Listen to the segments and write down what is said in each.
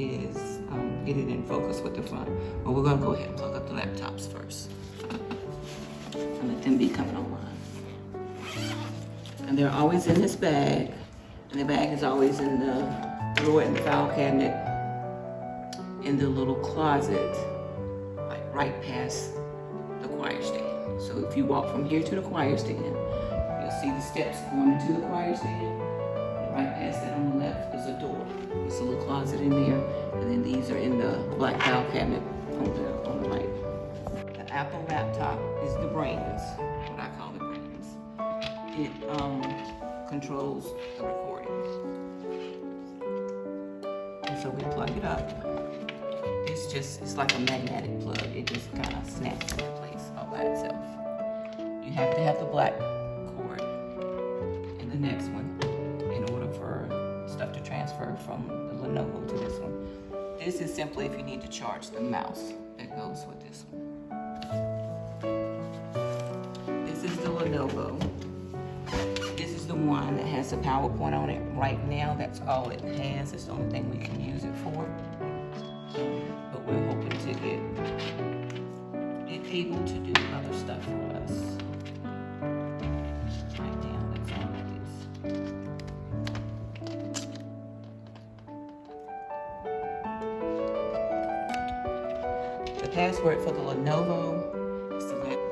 is get it in focus with the front. But we're gonna go ahead and plug up the laptops first. And let them be coming online. And they're always in this bag. And the bag is always in the drawer in the file cabinet in the little closet, like right past the choir stand. So if you walk from here to the choir stand, you'll see the steps going into the choir stand. And right past that on the left is a door. There's a little closet in there. And then these are in the black file cabinet on the right. The Apple laptop is the brains, what I call the brains. It controls the recording. And so we plug it up. It's like a magnetic plug. It just kind of snaps into place all by itself. You have to have the black cord in the next one in order for stuff to transfer from the Lenovo to this one. This is simply if you need to charge the mouse that goes with this one. This is the Lenovo. This is the one that has the PowerPoint on it right now. That's all it has. It's the only thing we can use it for. But we're hoping to get it able to do other stuff for us. Right now, that's all it is. The password for the Lenovo is the left.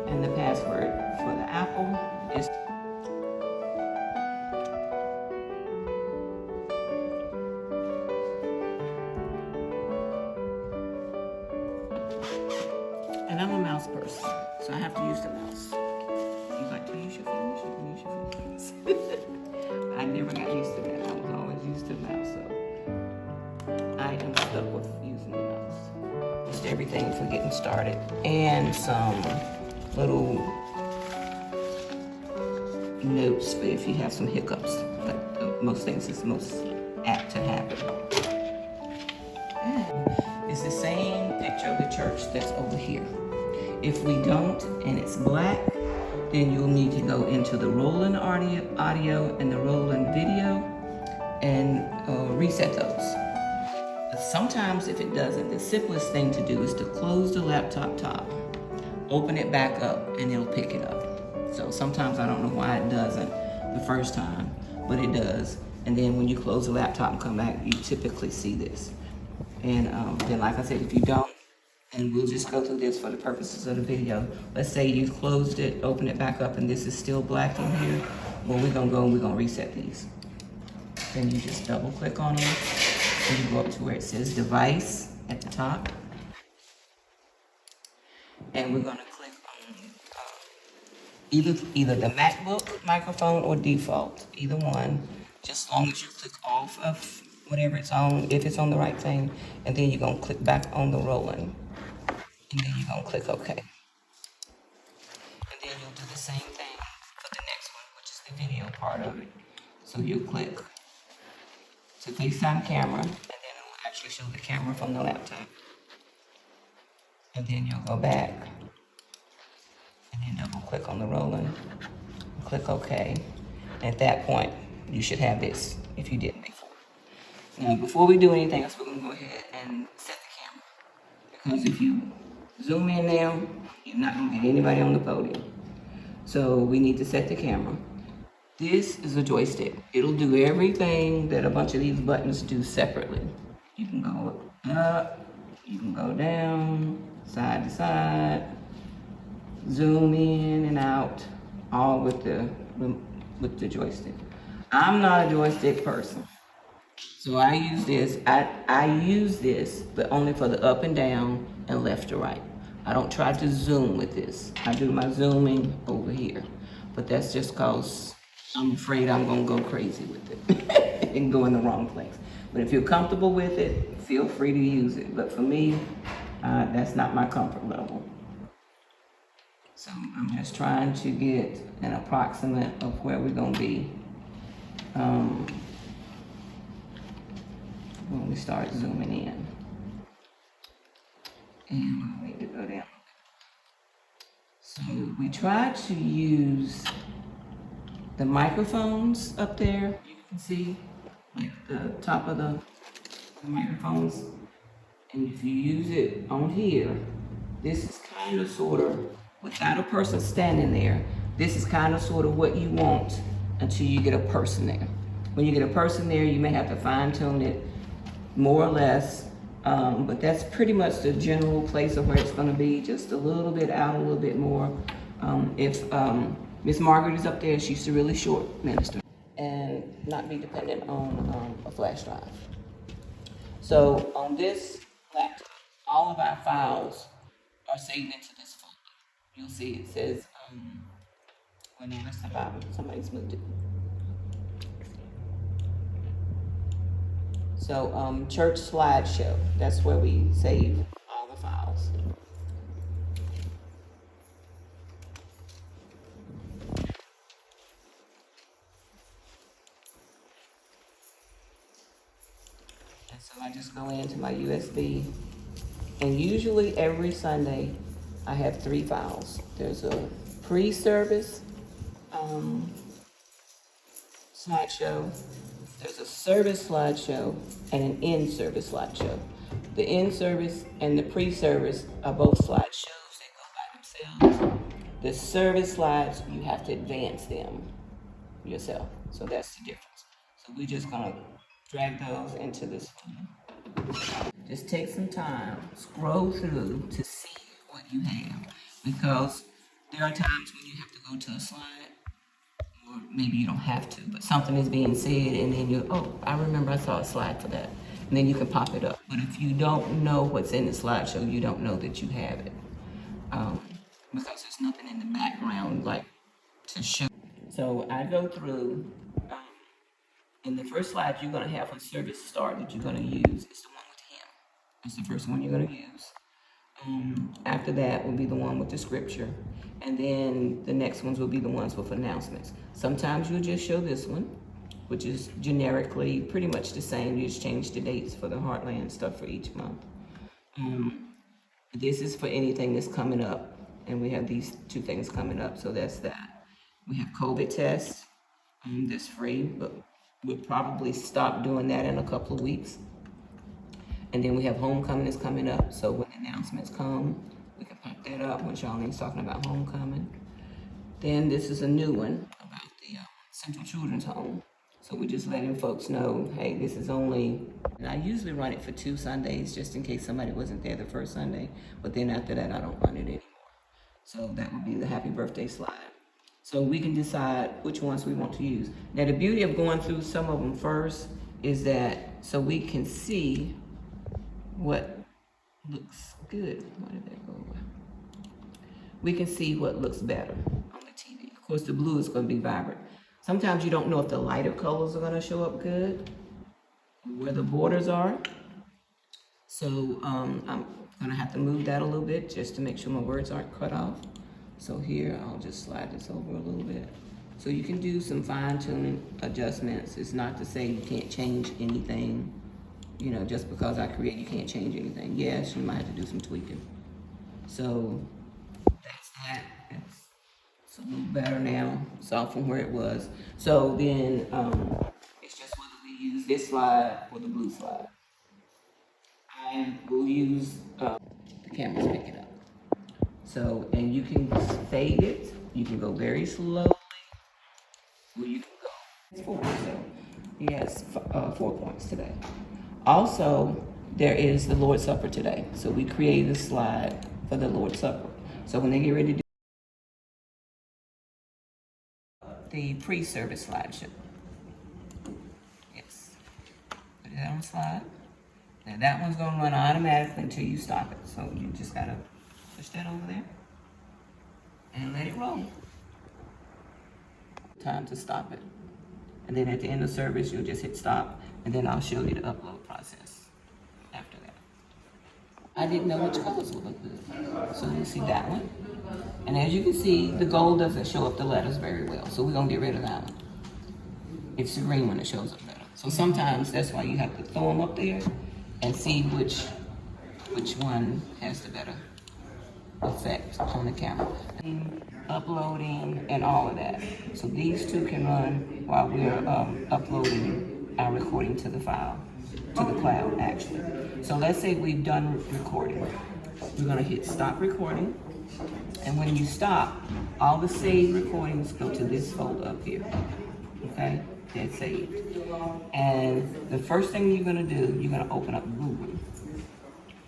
And the password for the Apple is and I'm a mouse person, so I have to use the mouse. You like to use your fingers? You can use your fingers. I never got used to that. I was always used to the mouse, so I am stuck with using the mouse. Just everything for getting started, and some little notes for if you have some hiccups. But most things is most apt to happen. It's the same picture of the church that's over here. If we don't, and it's black, then you'll need to go into the rolling audio and the rolling video and reset those. Sometimes if it doesn't, the simplest thing to do is to close the laptop top, open it back up, and it'll pick it up. So sometimes I don't know why it doesn't the first time, but it does. And then when you close the laptop and come back, you typically see this. And then like I said, if you don't, and we'll just go through this for the purposes of the video. Let's say you've closed it, open it back up, and this is still black in here. Well, we're gonna go and we're gonna reset these. Then you just double click on them, and you go up to where it says device at the top. And we're gonna click on either the MacBook microphone or default, either one, just as long as you click off of whatever it's on, if it's on the right thing, and then you're gonna click back on the rolling, and then you're gonna click OK. And then you'll do the same thing for the next one, which is the video part of it. So you'll click to FaceTime camera, and then it will actually show the camera from the laptop. And then you'll go back, and then double click on the rolling, click OK. And at that point, you should have this if you didn't before. Now, before we do anything else, we're going to go ahead and set the camera. Because if you zoom in now, you're not going to get anybody on the podium. So we need to set the camera. This is a joystick. It'll do everything that a bunch of these buttons do separately. You can go up, you can go down, side to side, zoom in and out, all with the joystick. I'm not a joystick person. So I use this, I use this, but only for the up and down and left to right. I don't try to zoom with this. I do my zooming over here, but that's just cause I'm afraid I'm gonna go crazy with it and go in the wrong place. But if you're comfortable with it, feel free to use it. But for me, that's not my comfort level. So I'm just trying to get an approximate of where we're gonna be when we start zooming in. And we need to go down. So we try to use the microphones up there. You can can see like the top of the microphones. And if you use it on here, this is kind of sort of, without a person standing there, this is kind of sort of what you want until you get a person there. When you get a person there, you may have to fine tune it more or less, but that's pretty much the general place of where it's gonna be, just a little bit out, a little bit more. If Miss Margaret is up there, she's a really short minister, and not be dependent on a flash drive. So on this laptop, all of our files are saved into this folder. You'll see it says, well, now that's about somebody's moved it. So church slideshow, that's where we save all the files. And so I just go into my USB, and usually every Sunday I have 3 files. There's a pre-service slideshow, there's a service slideshow, and an in-service slideshow. The in-service and the pre-service are both slideshows. They go by themselves. The service slides, you have to advance them yourself. So that's the difference. So we're just gonna drag those into this folder. Just take some time, scroll through to see what you have, because there are times when you have to go to a slide, or maybe you don't have to, but something is being said, and then you, oh, I remember I saw a slide for that, and then you can pop it up. But if you don't know what's in the slideshow, you don't know that you have it, because there's nothing in the background like to show. So I go through. In the first slide, you're going to have a service start that you're going to use. It's the one with him. It's the first one you're going to use. After that will be the one with the scripture. And then the next ones will be the ones with announcements. Sometimes you'll just show this one, which is generically pretty much the same. You just change the dates for the Heartland stuff for each month. This is for anything that's coming up. And we have these 2 things coming up. So that's that. We have COVID tests. That's free, but we'll probably stop doing that in a couple of weeks. And then we have homecoming is coming up. So when the announcements come, we can pop that up when Charlene's talking about homecoming. Then this is a new one about the Central Children's Home. So we're just letting folks know, hey, this is only, and I usually run it for 2 Sundays just in case somebody wasn't there the first Sunday. But then after that, I don't run it anymore. So that would be the happy birthday slide. So we can decide which ones we want to use. Now the beauty of going through some of them first is that so we can see what looks good. Why did that go away? We can see what looks better on the TV. Of course, the blue is going to be vibrant. Sometimes you don't know if the lighter colors are going to show up good, where the borders are. So I'm going to have to move that a little bit just to make sure my words aren't cut off. So here, I'll just slide this over a little bit. So you can do some fine tuning adjustments. It's not to say you can't change anything, you know, just because I create, you can't change anything. Yes, you might have to do some tweaking. So that's that. It's a little better now. It's off from where it was. So then it's just whether we use this slide or the blue slide. I will use the camera's picking up. So, and you can fade it, you can go very slowly, or you can go, it's 4 points, so he has 4 points today. Also, there is the Lord's Supper today. So we created a slide for the Lord's Supper. So when they get ready to do the pre-service slideshow. Yes. Put it on the slide. Now that one's gonna run automatically until you stop it. So you just gotta push that over there and let it roll. Time to stop it. And then at the end of service, you'll just hit stop, and then I'll show you the upload process after that. I didn't know which colors would look good. So you see that one. And as you can see, the gold doesn't show up the letters very well. So we're gonna get rid of that one. It's the green one that shows up better. So sometimes that's why you have to throw them up there and see which one has the better effect on the camera. Uploading and all of that. So these two can run while we're uploading our recording to the file, to the cloud actually. So let's say we've done recording. We're gonna hit stop recording. And when you stop, all the saved recordings go to this folder up here. Okay, they're saved. And the first thing you're gonna do, you're gonna open up Google,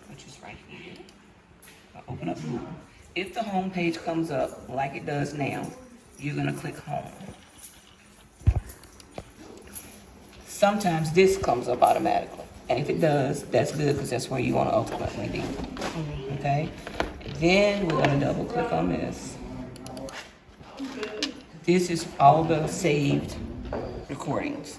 which is right here. Open up Google. If the home page comes up like it does now, you're gonna click home. Sometimes this comes up automatically. And if it does, that's good because that's where you want to ultimately be. Okay? Then we're going to double click on this. This is all the saved recordings.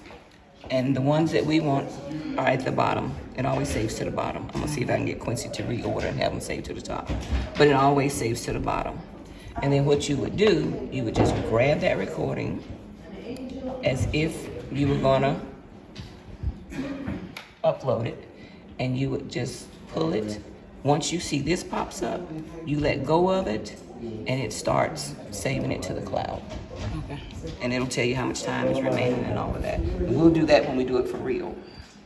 And the ones that we want are at the bottom. It always saves to the bottom. I'm going to see if I can get Quincy to reorder and have them saved to the top. But it always saves to the bottom. And then what you would do, you would just grab that recording as if you were going to upload it. And you would just pull it. Once you see this pops up, you let go of it, and it starts saving it to the cloud. Okay. And it'll tell you how much time is remaining and all of that. We'll do that when we do it for real.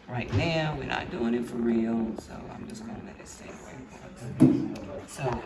Right now, we're not doing it for real, so I'm just gonna let it stay where it was. So